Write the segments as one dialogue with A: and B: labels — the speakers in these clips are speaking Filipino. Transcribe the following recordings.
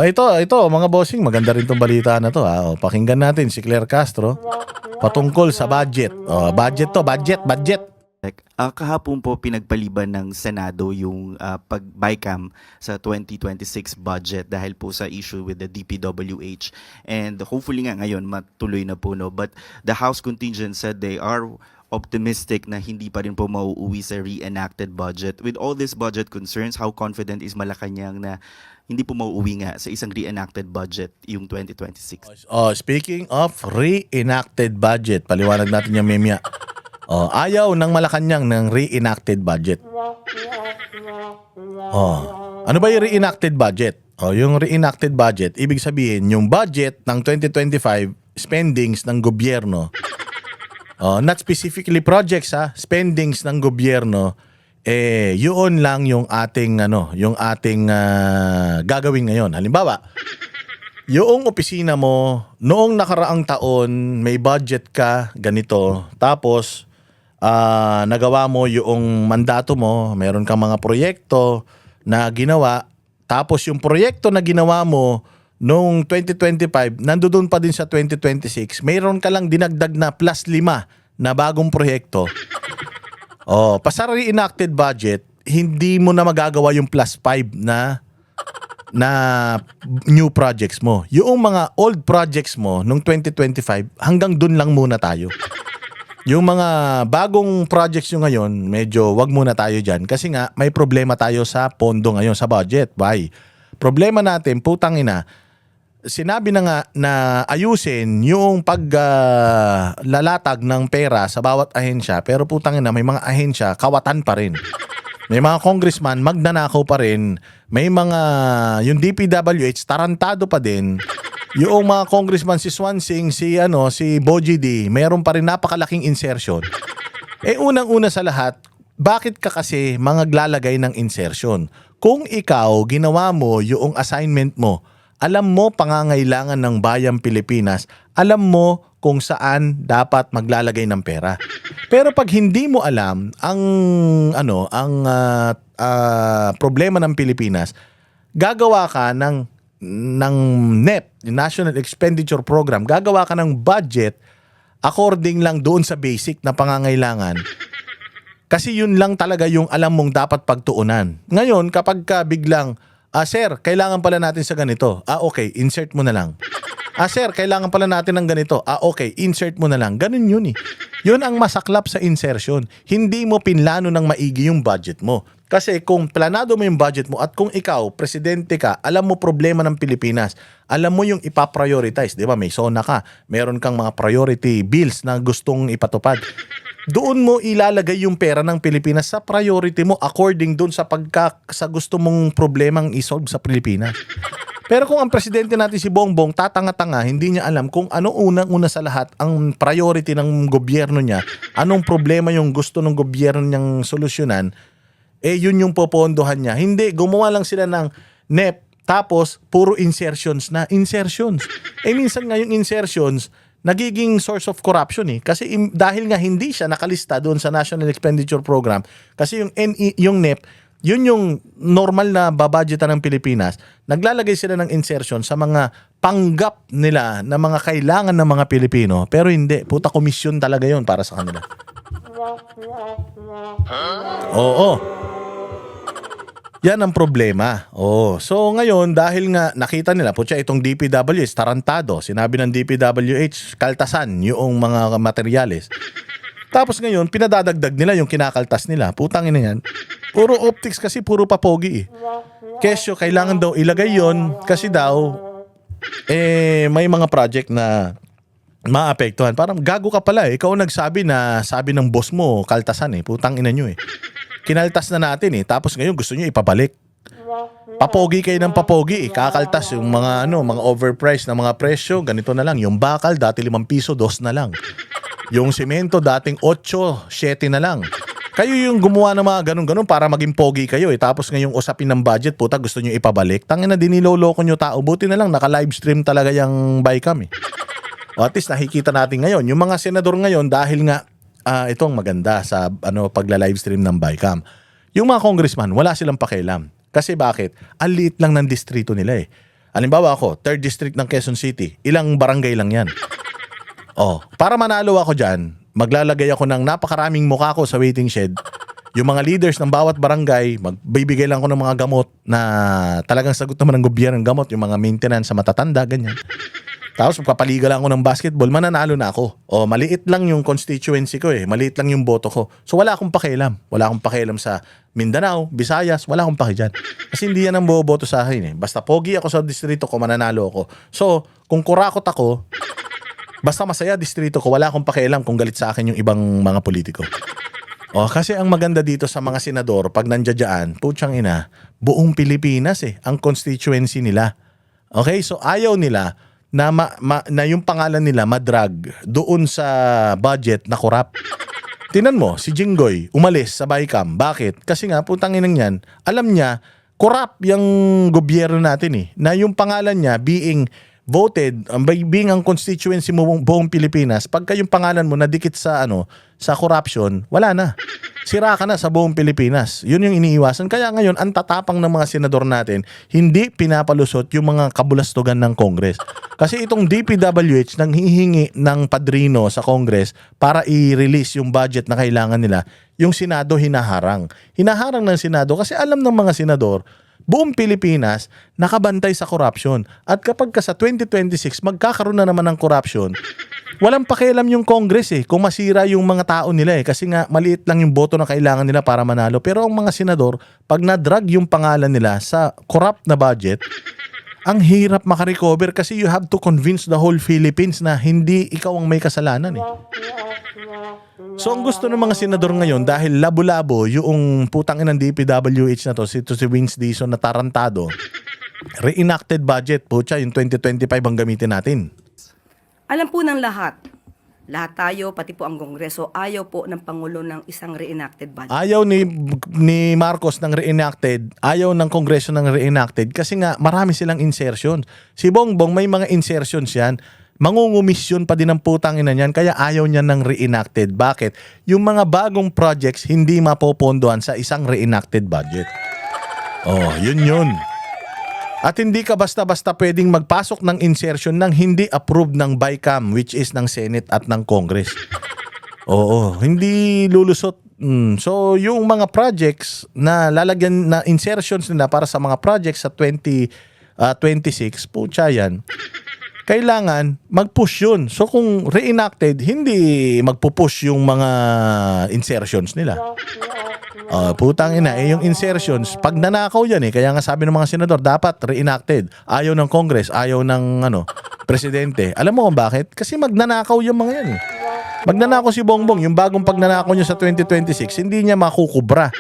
A: Ito, mga bossing, maganda rin tong balita na to. Pakinggan natin si Claire Castro patungkol sa budget. Budget.
B: Kahapon po pinagpaliban ng Senado yung pag-BICAM sa 2026 budget dahil po sa issue with the DPWH, and hopefully nga ngayon matuloy na po, no? But the House contingent said they are optimistic na hindi pa rin po mauuwi sa reenacted budget. With all these budget concerns, how confident is Malacanang na hindi po mauuwi nga sa isang reenacted budget yung 2026?
A: Speaking of reenacted budget, paliwanag natin yung memya. Ayaw ng Malacanang ng reenacted budget. Ano ba yung reenacted budget? Yung reenacted budget, ibig sabihin yung budget ng 2025 spendings ng gobyerno. Not specifically projects, spendings ng gobyerno, yun lang yung ating gagawin ngayon. Halimbawa, yung opisina mo noong nakaraang taon may budget ka ganito, tapos nagawa mo yung mandato mo, meron kang mga proyekto na ginawa, tapos yung proyekto na ginawa mo noong 2025, nandoon pa din sa 2026, mayroon ka lang dinagdag na plus 5 na bagong proyekto. Pa sa reenacted budget, hindi mo na magagawa yung plus 5 na new projects mo. Yung mga old projects mo noong 2025, hanggang dun lang muna tayo. Yung mga bagong projects nyo ngayon, medyo wag muna tayo dyan. Kasi nga, may problema tayo sa pondo ngayon, sa budget. Why? Problema natin, putang ina, sinabi na nga na ayusin yung paglalatag ng pera sa bawat ahensya, pero putang ina, may mga ahensya, kawatan pa rin. May mga congressman, magnanakaw pa rin. May mga, yung DPWH, tarantado pa din. Yung mga congressman, si Swansing, si Boji D, mayroon pa rin napakalaking insertion. Unang-una sa lahat, bakit ka kasi maglalagay ng insertion? Kung ikaw, ginawa mo yung assignment mo, alam mo pangangailangan ng bayang Pilipinas, alam mo kung saan dapat maglalagay ng pera. Pero pag hindi mo alam ang problema ng Pilipinas, gagawa ka ng NEP, National Expenditure Program, gagawa ka ng budget according lang doon sa basic na pangangailangan. Kasi yun lang talaga yung alam mong dapat pagtuunan. Ngayon, kapag ka biglang, sir, kailangan pala natin sa ganito. Okay, insert mo na lang. Sir, kailangan pala natin ng ganito. Okay, insert mo na lang. Ganun yun eh. Yun ang masaklap sa insertion. Hindi mo pinlano ng maigi yung budget mo. Kasi kung planado mo yung budget mo at kung ikaw, presidente ka, alam mo problema ng Pilipinas, alam mo yung ipaprioritize, di ba? May SONA ka, meron kang mga priority bills na gustong ipatupad. Doon mo ilalagay yung pera ng Pilipinas sa priority mo according doon sa sa gusto mong problemang isolve sa Pilipinas. Pero kung ang presidente natin si Bongbong tatanga-tanga, hindi niya alam kung ano unang-una sa lahat ang priority ng gobyerno niya, anong problema yung gusto ng gobyerno niyang solusyonan, yun yung popondohan niya. Hindi, gumawa lang sila ng NEP, tapos puro insertions na. Insertions. Minsan nga yung insertions, nagiging source of corruption eh. Kasi dahil nga hindi siya nakalista doon sa National Expenditure Program, kasi yung NEP, yun yung normal na babudgetan ng Pilipinas, naglalagay sila ng insertion sa mga panggap nila na mga kailangan ng mga Pilipino, pero hindi. Puta, komisyon talaga yun para sa kanila. Oo. Yan ang problema. So ngayon, dahil nga nakita nila, putya, itong DPWH, tarantado. Sinabi ng DPWH, kaltasan yung mga materyales. Tapos ngayon, pinadadagdag nila yung kinakaltas nila. Putang ina yan. Puro optics kasi, puro papogi eh. Kesyo, kailangan daw ilagay yon kasi daw, may mga project na maapektuhan. Parang gago ka pala eh. Ikaw nagsabi na sabi ng boss mo, kaltasan eh. Putang ina nyo eh. Kinaltas na natin eh. Tapos ngayon gusto nyo ipabalik. Papogi kayo ng papogi eh. Kakaltas yung mga mga overpriced na mga presyo. Ganito na lang. Yung bakal dati 5 piso, 2 na lang. Yung semento dating 8, 7 na lang. Kayo yung gumawa ng mga ganun-ganun para maging pogi kayo eh. Tapos ngayong usapin ng budget, puta, gusto nyo ipabalik. Tangin na diniloloko nyo tao. Buti na lang naka-livestream talaga yung BICAM eh. O at least nakikita natin ngayon. Yung mga senador ngayon dahil nga itong maganda sa pagla-livestream ng BICAM. Yung mga congressman, wala silang pakialam. Kasi bakit? Ang liit lang ng distrito nila eh. Halimbawa ako, 3rd District ng Quezon City, ilang barangay lang yan. Para manalo ako dyan, maglalagay ako ng napakaraming mukha ko sa waiting shed. Yung mga leaders ng bawat barangay, magbibigay lang ako ng mga gamot na talagang sagot naman ng gobyerno ng gamot, yung mga maintenance sa matatanda, ganyan. Tapos magpapaliga lang ako ng basketball, mananalo na ako. Maliit lang yung constituency ko maliit lang yung boto ko. So wala akong pakialam. Wala akong pakialam sa Mindanao, Visayas, wala akong paki dyan. Kasi hindi yan ang boboto sa akin Basta pogi ako sa distrito ko, mananalo ako. So, kung kurakot ako, basta masaya distrito ko, wala akong pakialam kung galit sa akin yung ibang mga politiko. Kasi ang maganda dito sa mga senador, pag nandiyan, putyang ina, buong Pilipinas ang constituency nila. Okay, so ayaw nila na, na yung pangalan nila madrag doon sa budget na korap. Tinan mo, si Jinggoy umalis sa BICAM. Bakit? Kasi nga, putang inang yan, alam niya, korap yung gobyerno natin na yung pangalan niya being voted, being ang constituency mo buong Pilipinas, pagka yung pangalan mo nadikit sa sa corruption, wala na. Sira ka na sa buong Pilipinas. Yun yung iniiwasan. Kaya ngayon, ang tatapang ng mga senador natin, hindi pinapalusot yung mga kabulastugan ng Congress. Kasi itong DPWH nang hihingi ng padrino sa Congress para i-release yung budget na kailangan nila, yung Senado hinaharang. Hinaharang ng Senado kasi alam ng mga senador, buong Pilipinas nakabantay sa corruption. At kapag ka sa 2026 magkakaroon na naman ng corruption, walang pakialam yung Congress kung masira yung mga tao nila kasi nga maliit lang yung boto na kailangan nila para manalo. Pero ang mga senador, pag na-drag yung pangalan nila sa corrupt na budget, ang hirap makarecover kasi you have to convince the whole Philippines na hindi ikaw ang may kasalanan So ang gusto ng mga senador ngayon, dahil labo-labo yung putang inang DPWH na to, si Vince Dizon na tarantado, reenacted budget, putya, yung 2025 ang gamitin natin.
C: Alam po ng lahat tayo, pati po ang Kongreso, ayaw po ng Pangulo ng isang reenacted budget.
A: Ayaw ni Marcos ng reenacted, ayaw ng Kongreso ng reenacted kasi nga marami silang insertions. Si Bongbong may mga insertions yan, mangungumisyon pa din ang putang ina niyan kaya ayaw niya ng reenacted. Bakit? Yung mga bagong projects hindi mapopondohan sa isang reenacted budget. Yun. At hindi ka basta-basta pwedeng magpasok ng insertion ng hindi approved ng BICAM, which is ng Senate at ng Congress. Hindi lulusot. So, yung mga projects na lalagyan na insertions nila para sa mga projects sa 2026, putya yan, kailangan mag-push yun. So, kung reenacted, hindi magpupush yung mga insertions nila. Putang ina, yung insertions, pag nanakaw yan kaya nga sabi ng mga senador, dapat reenacted. Ayaw ng Congress, ayaw ng presidente. Alam mo kung bakit? Kasi magnanakaw yung mga yan Magnanakaw si Bongbong, yung bagong pagnanakaw niya sa 2026, hindi niya makukubra.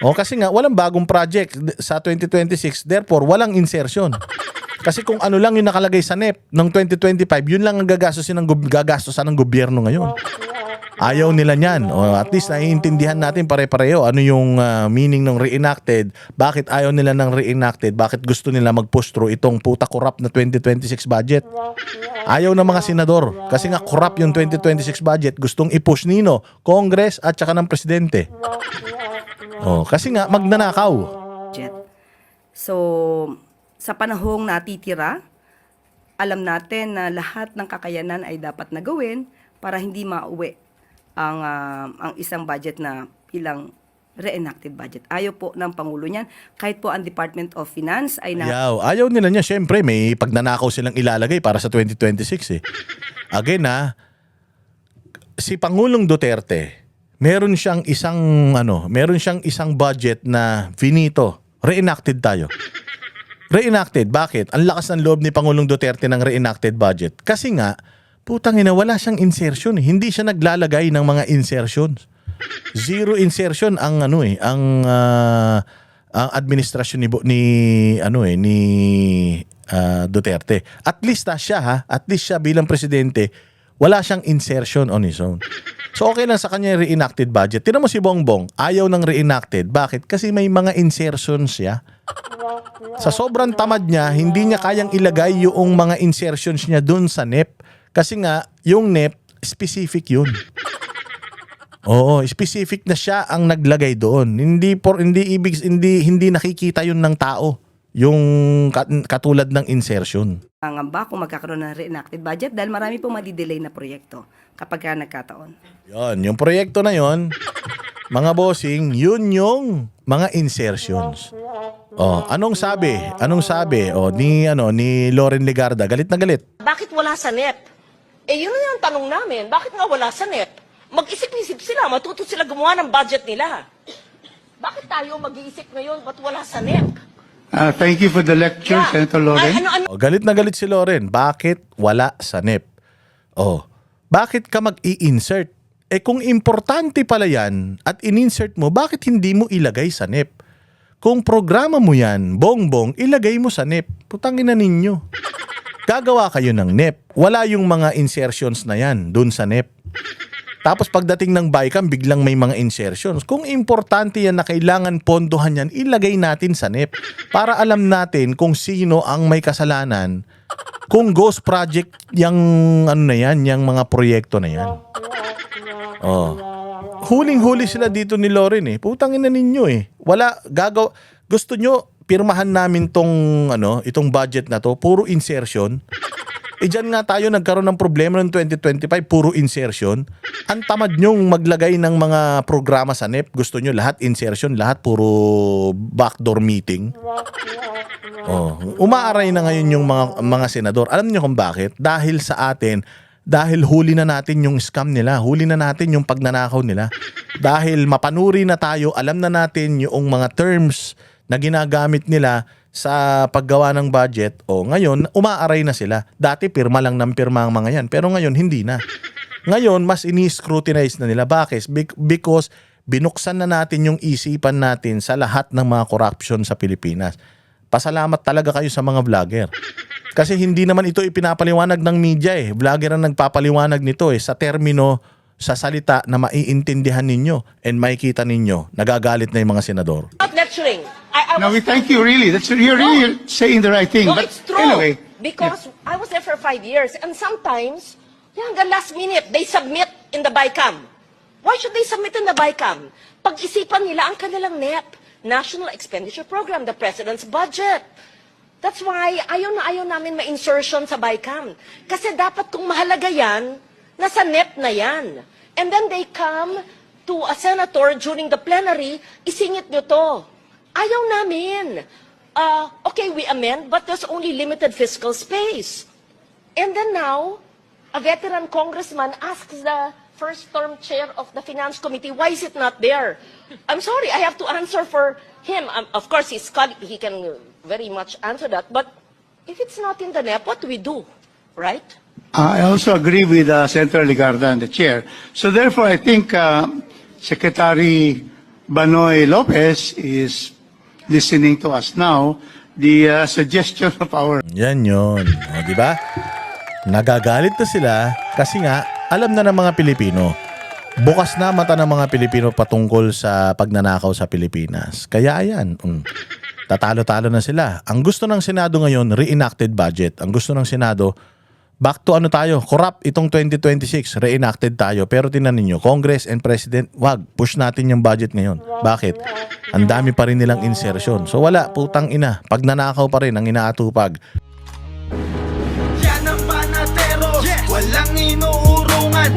A: Kasi nga, walang bagong project sa 2026, therefore, walang insertion. Kasi kung ano lang yung nakalagay sa NEP ng 2025, yun lang ang gagastusin ng gobyerno ngayon. Ayaw nila niyan. At least naiintindihan natin pare-pareho ano yung meaning ng reenacted. Bakit ayaw nila ng reenacted? Bakit gusto nila mag-push through itong puta corrupt na 2026 budget? Ayaw ng mga senador. Kasi nga corrupt yung 2026 budget. Gustong i-push nino, Congress at saka ng presidente. Kasi nga magnanakaw.
C: So, sa panahong natitira, alam natin na lahat ng kakayanan ay dapat na gawin para hindi mauwi ang isang budget na ilang reenacted budget. Ayaw po ng Pangulo niyan. Kahit po ang Department of Finance ay
A: ayaw nila niya. Siyempre, may pagnanakaw silang ilalagay para sa 2026 Again si Pangulong Duterte, meron siyang isang budget na finito. Reenacted tayo. Reenacted. Bakit? Ang lakas ng loob ni Pangulong Duterte ng reenacted budget. Kasi nga, putang ina, wala siyang insertion. Hindi siya naglalagay ng mga insertions. Zero insertion ang ang administrasyon ni Duterte. At least siya bilang presidente, wala siyang insertion on his own. So okay lang sa kanya yung reenacted budget. Tingnan mo si Bongbong, ayaw ng reenacted. Bakit? Kasi may mga insertions siya. Sa sobrang tamad niya, hindi niya kayang ilagay yung mga insertions niya dun sa NEP. Kasi nga, yung NEP, specific yun. Specific na siya ang naglagay doon. Hindi nakikita yun ng tao. yung katulad ng insertion.
C: Pangamba kung magkakaroon ng reenacted budget dahil marami pong madidelay na proyekto kapag ka nagkataon.
A: Yon, yung proyekto na yon, mga bossing, yun yung mga insertions. Oh, anong sabi? Oh, ni Loren Legarda, galit na galit.
D: Bakit wala sa NEP? Yun na yung tanong namin. Bakit nga wala sa NEP? Mag-isip-isip sila, matuto sila gumawa ng budget nila. Bakit tayo mag-iisip ngayon, ba't wala sa NEP?
E: Thank you for the lecture, Senator Loren.
A: Oh, galit na galit si Loren. Bakit wala sa NEP? Oh, bakit ka mag-i-insert? Kung importante pala yan at in-insert mo, bakit hindi mo ilagay sa NEP? Kung programa mo yan, bongbong, ilagay mo sa NEP. Putangin na ninyo. Gagawa kayo ng NEP. Wala yung mga insertions na yan dun sa NEP. Tapos pagdating ng BICAM, biglang may mga insertions. Kung importante yan na kailangan pondohan yan, ilagay natin sa NEP para alam natin kung sino ang may kasalanan. Kung ghost project yung yung mga proyekto na yan. Oh. Huling-huli sila dito ni Loren Putangin na ninyo Wala gusto nyo pirmahan namin itong budget na to, puro insertion. Diyan nga tayo nagkaroon ng problema noong 2025, puro insertion. Ang tamad nyong maglagay ng mga programa sa NEP. Gusto nyo lahat insertion, lahat puro backdoor meeting. Oh, umaaray na ngayon yung mga senador. Alam niyo kung bakit? Dahil sa atin, dahil huli na natin yung scam nila, huli na natin yung pagnanakaw nila. Dahil mapanuri na tayo, alam na natin yung mga terms na ginagamit nila sa paggawa ng budget. Ngayon, umaaray na sila. Dati pirma lang ng pirma ang mga yan, pero ngayon hindi na. Ngayon, mas ini-scrutinize na nila. Bakit? Because binuksan na natin yung isipan natin sa lahat ng mga corruption sa Pilipinas. Pasalamat talaga kayo sa mga vlogger. Kasi hindi naman ito ipinapaliwanag ng media Vlogger ang nagpapaliwanag nito sa termino, sa salita na maiintindihan ninyo and makikita ninyo. Nagagalit na yung mga senador.
D: Not lecturing. I
E: No,
D: was,
E: we thank you really. You're really saying the right thing.
D: no,
E: But
D: it's true.
E: anyway,
D: Because I was there for 5 years and sometimes, hanggang last minute, they submit in the BICAM. Why should they submit in the BICAM? Pag-isipan nila ang kanilang NEP, National Expenditure Program, the President's Budget. That's why ayaw na ayaw namin ma-insertion sa BICAM. Kasi dapat kung mahalaga yan, nasa NEP na yan. And then they come to a senator during the plenary, isingit nyo to. Ayaw namin. Okay, we amend, but there's only limited fiscal space. And then now, a veteran congressman asks the first-term chair of the Finance Committee, why is it not there? I'm sorry, I have to answer for him. Of course, he can very much answer that. But if it's not in the NEP, what do we do? Right?
E: I also agree with Senator Legarda and the chair. So therefore, I think Secretary Banoy Lopez is listening to us now. The suggestion of our
A: Yan yun. Di ba? Nagagalit na sila kasi nga alam na ng mga Pilipino. Bukas na mata ng mga Pilipino patungkol sa pagnanakaw sa Pilipinas. Kaya ayan, tatalo-talo na sila. Ang gusto ng Senado ngayon, reenacted budget. Ang gusto ng Senado, back to tayo, corrupt itong 2026, reenacted tayo. Pero tingnan ninyo, Congress and President, wag, push natin yung budget ngayon. Bakit? Ang dami pa rin nilang insertion. So wala, putang ina. Pagnanakaw pa rin ang inaatupag.
F: Yan ang panatero, walang inuurungan.